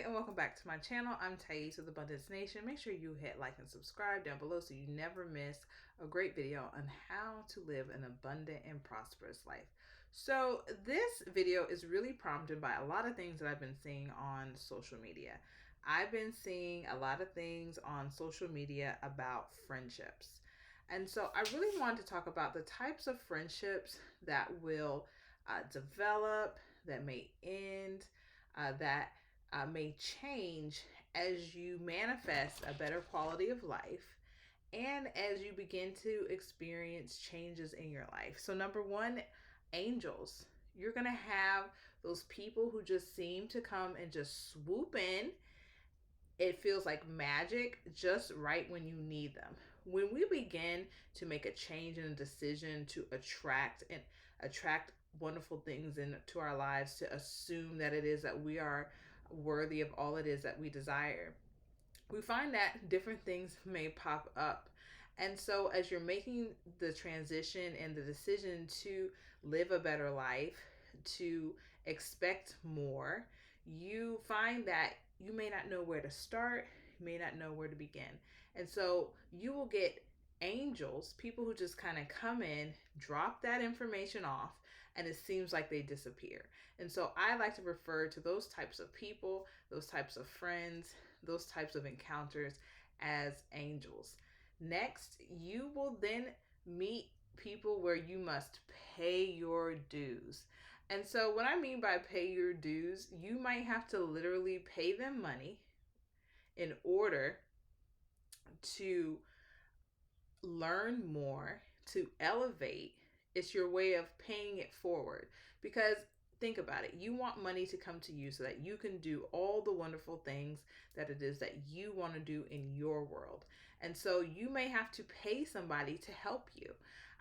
and welcome back to my channel. I'm Thaïs with Abundance Nation. Make sure you hit like and subscribe down below so you never miss a great video on how to live an abundant and prosperous life. So this video is really prompted by a lot of things that I've been seeing on social media. I've been seeing a lot of things on social media about friendships. And so I really want to talk about the types of friendships that will develop, that may end, that may change as you manifest a better quality of life and as you begin to experience changes in your life. So, number one, angels. You're going to have those people who just seem to come and just swoop in. It feels like magic just right when you need them. When we begin to make a change and a decision to attract wonderful things into our lives, to assume that it is that we are worthy of all it is that we desire, we find that different things may pop up. And so as you're making the transition and the decision to live a better life, to expect more, you find that you may not know where to start, you may not know where to begin. And so you will get angels, people who just kind of come in, drop that information off, and it seems like they disappear. And so I like to refer to those types of people, those types of friends, those types of encounters as angels. Next, you will then meet people where you must pay your dues. And so what I mean by pay your dues, you might have to literally pay them money in order to learn more, to elevate. It's your way of paying it forward. Because think about it, you want money to come to you so that you can do all the wonderful things that it is that you want to do in your world. And so you may have to pay somebody to help you.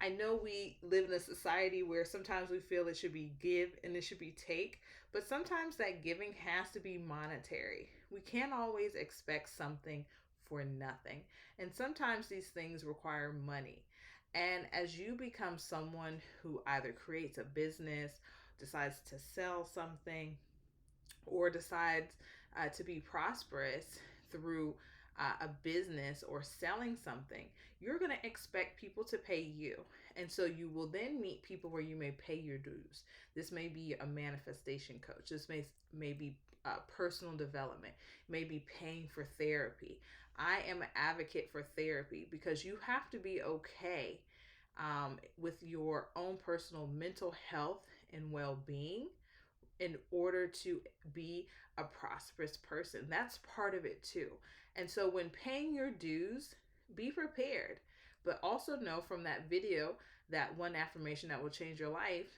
I know we live in a society where sometimes we feel it should be give and it should be take, but sometimes that giving has to be monetary. We can't always expect something for nothing. And sometimes these things require money. And as you become someone who either creates a business, decides to sell something, or decides to be prosperous through a business or selling something, you're going to expect people to pay you. And so you will then meet people where you may pay your dues. This may be a manifestation coach. This may be personal development, maybe paying for therapy. I am an advocate for therapy because you have to be okay with your own personal mental health and well-being in order to be a prosperous person. That's part of it too. And so when paying your dues, be prepared, but also know from that video, that one affirmation that will change your life: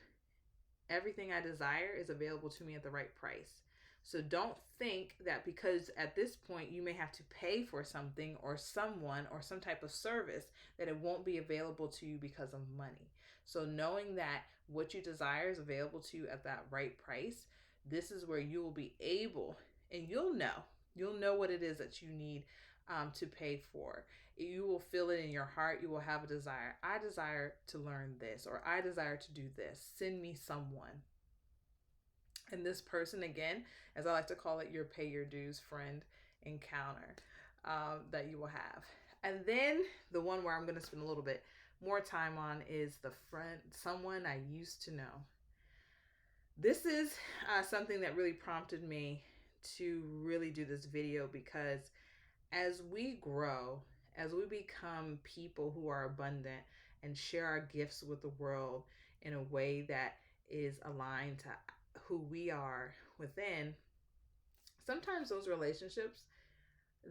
everything I desire is available to me at the right price. So don't think that because at this point you may have to pay for something or someone or some type of service, that it won't be available to you because of money. So knowing that what you desire is available to you at that right price, this is where you will be able, and you'll know what it is that you need to pay for. You will feel it in your heart. You will have a desire. I desire to learn this, or I desire to do this. Send me someone. And this person, again, as I like to call it, your pay your dues friend encounter that you will have. And then the one where I'm going to spend a little bit more time on is the friend, someone I used to know. This is something that really prompted me to really do this video, because as we grow, as we become people who are abundant and share our gifts with the world in a way that is aligned to who we are within, sometimes those relationships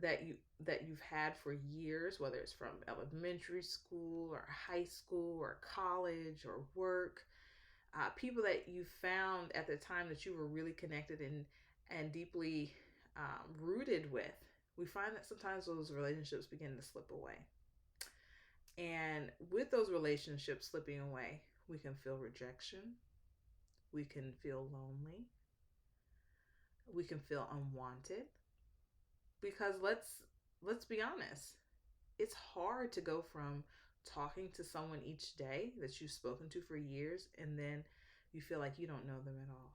that you've had for years, whether it's from elementary school or high school or college or work, people that you found at the time that you were really connected and deeply rooted with, we find that sometimes those relationships begin to slip away. And with those relationships slipping away, we can feel rejection. We can feel lonely. We can feel unwanted. Because let's be honest, it's hard to go from talking to someone each day that you've spoken to for years, and then you feel like you don't know them at all.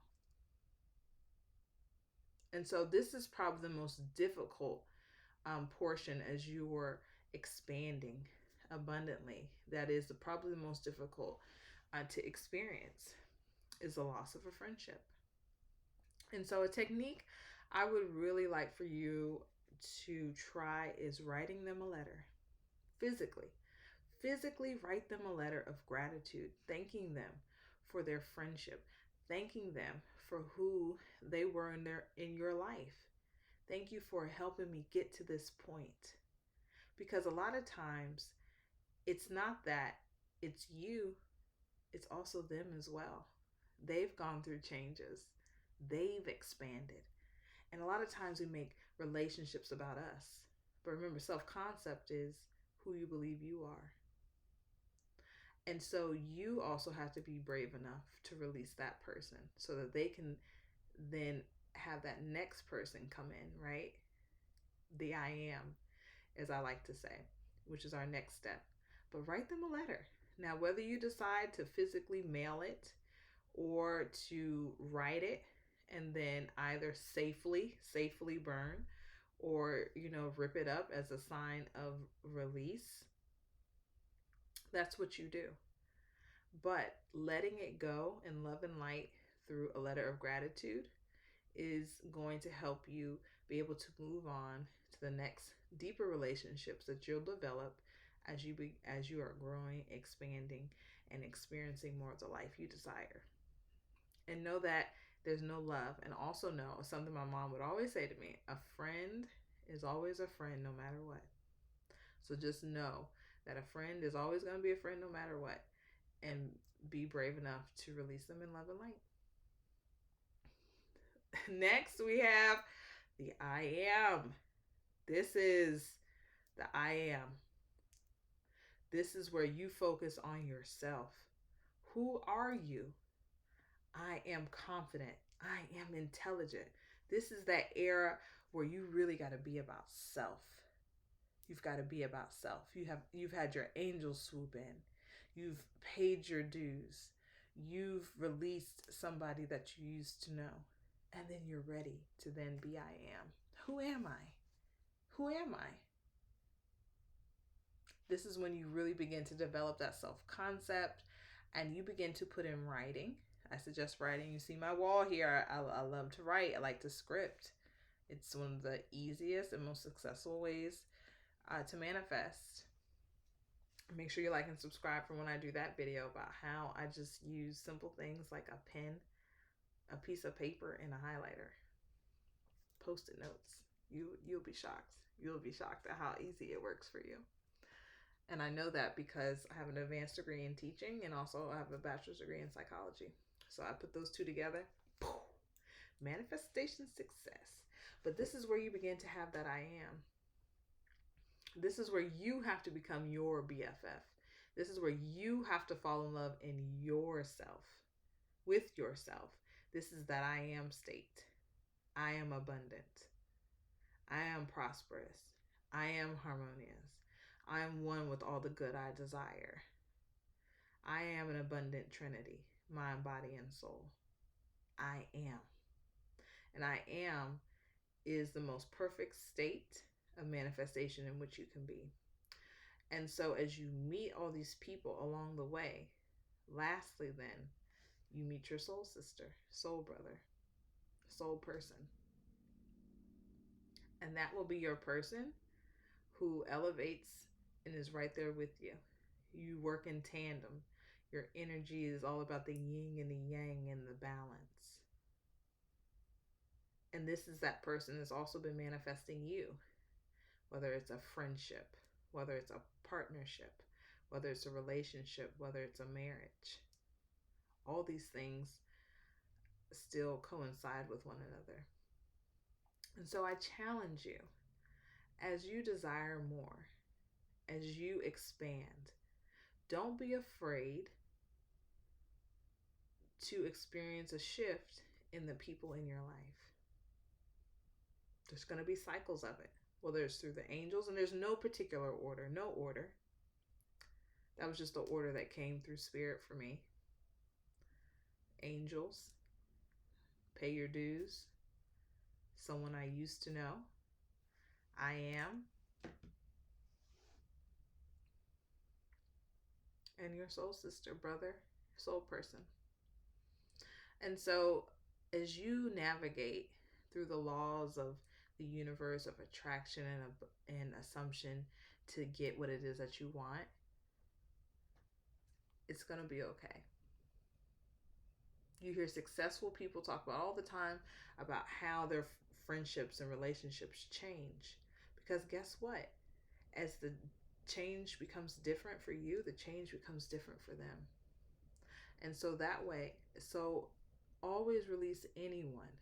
And so this is probably the most difficult portion as you are expanding abundantly. That is probably the most difficult to experience, is the loss of a friendship. And so a technique I would really like for you to try is writing them a letter physically. Physically write them a letter of gratitude, thanking them for their friendship, thanking them for who they were in your life. Thank you for helping me get to this point. Because a lot of times it's not that it's you, it's also them as well. They've gone through changes, they've expanded. And a lot of times we make relationships about us. But remember, self concept is who you believe you are. And so you also have to be brave enough to release that person so that they can then have that next person come in, right? The I am, as I like to say, which is our next step. But write them a letter. Now, whether you decide to physically mail it or to write it and then either safely burn, or rip it up as a sign of release, that's what you do. But letting it go in love and light through a letter of gratitude is going to help you be able to move on to the next deeper relationships that you'll develop as you are growing, expanding, and experiencing more of the life you desire. And know that there's no love. And also know something my mom would always say to me: a friend is always a friend no matter what. So just know that a friend is always going to be a friend no matter what. And be brave enough to release them in love and light. Next, we have the I am. This is the I am. This is where you focus on yourself. Who are you? I am confident. I am intelligent. This is that era where you really got to be about self. You've got to be about self. You've had your angels swoop in. You've paid your dues. You've released somebody that you used to know. And then you're ready to then be I am. Who am I? Who am I? This is when you really begin to develop that self-concept and you begin to put in writing. I suggest writing. You see my wall here. I love to write. I like to script. It's one of the easiest and most successful ways to manifest. Make sure you like and subscribe for when I do that video about how I just use simple things like a pen, a piece of paper, and a highlighter. Post-it notes. You'll be shocked. You'll be shocked at how easy it works for you. And I know that because I have an advanced degree in teaching and also I have a bachelor's degree in psychology. So I put those two together. Manifestation success. But this is where you begin to have that I am. This is where you have to become your BFF. This is where you have to fall in love in yourself, with yourself. This is that I am state. I am abundant. I am prosperous. I am harmonious. I am one with all the good I desire. I am an abundant trinity, mind, body, and soul. I am. And I am is the most perfect state of manifestation in which you can be. And so as you meet all these people along the way, lastly then, you meet your soul sister, soul brother, soul person. And that will be your person who elevates and is right there with you. You work in tandem. Your energy is all about the yin and the yang and the balance. And this is that person that's also been manifesting you, whether it's a friendship, whether it's a partnership, whether it's a relationship, whether it's a marriage. All these things still coincide with one another. And so I challenge you, as you desire more, as you expand, don't be afraid to experience a shift in the people in your life. There's going to be cycles of it, whether it's through the angels, and there's no particular order, no order. That was just the order that came through spirit for me. Angels, pay your dues, someone I used to know. I am. And your soul sister, brother, soul person. And so, as you navigate through the laws of the universe of attraction and assumption to get what it is that you want, it's going to be okay. You hear successful people talk about all the time about how their friendships and relationships change. Because guess what? As the change becomes different for you, the change becomes different for them. And so that way, so always release anyone,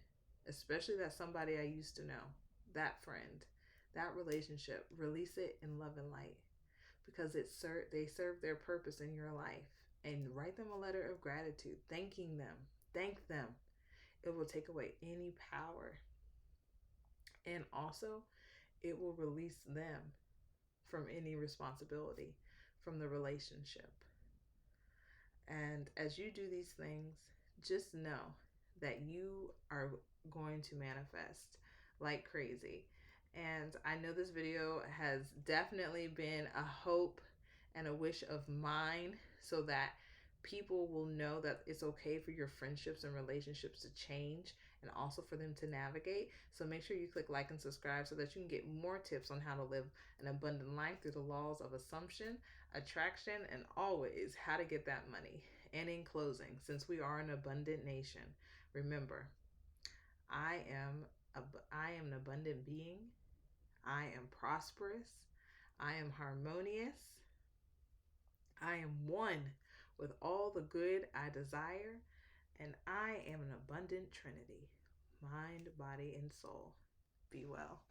especially that somebody I used to know, that friend, that relationship. Release it in love and light, because they serve their purpose in your life. And write them a letter of gratitude, thanking them. Thank them. It will take away any power. And also, it will release them from any responsibility from the relationship. And as you do these things, just know that you are going to manifest like crazy. And I know this video has definitely been a hope and a wish of mine, so that people will know that it's okay for your friendships and relationships to change, and also for them to navigate. So make sure you click like and subscribe so that you can get more tips on how to live an abundant life through the laws of assumption, attraction, and always how to get that money. And in closing, since we are an abundant nation, remember, I am I am an abundant being. I am prosperous. I am harmonious. I am one with all the good I desire, and I am an abundant trinity, mind, body, and soul. Be well.